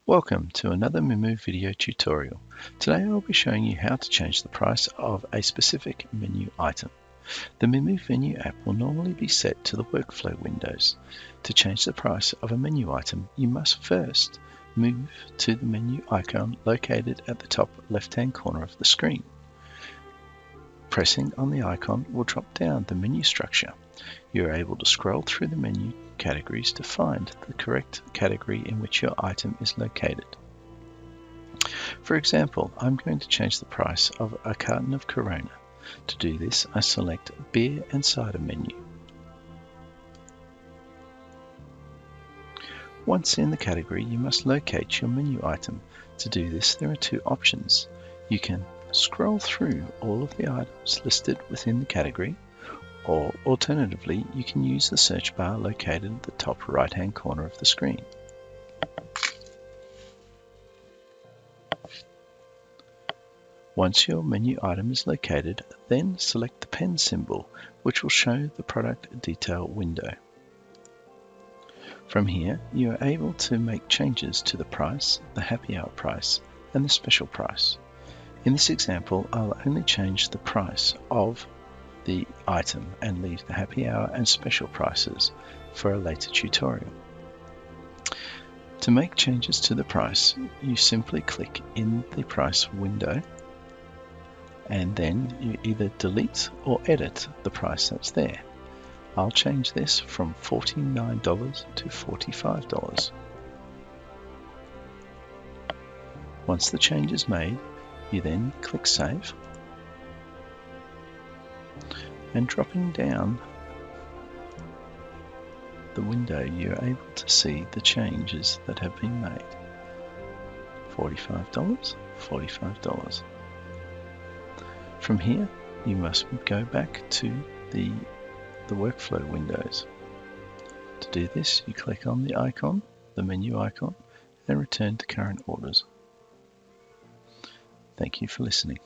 Welcome to another Mimu video tutorial. Today I'll be showing you how to change the price of a specific menu item. The Mimu menu app will normally be set to the workflow windows. To change the price of a menu item, you must first move to the menu icon located at the top left-hand corner of the screen. Pressing on the icon will drop down the menu structure. You are able to scroll through the menu categories to find the correct category in which your item is located. For example, I'm going to change the price of a carton of Corona. To do this, I select Beer and Cider menu. Once in the category, you must locate your menu item. To do this, there are two options. You can scroll through all of the items listed within the category, or alternatively, you can use the search bar located at the top right-hand corner of the screen. Once your menu item is located, then select the pen symbol, which will show the product detail window. From here, you are able to make changes to the price, the happy hour price, and the special price. In this example, I'll only change the price of the item and leave the happy hour and special prices for a later tutorial. To make changes to the price, you simply click in the price window and then you either delete or edit the price that's there. I'll change this from $49 to $45. Once the change is made, you then click Save, and dropping down the window you're able to see the changes that have been made. $45, $45. From here you must go back to the workflow windows. To do this, you click on the icon, the menu icon, and return to current orders. Thank you for listening.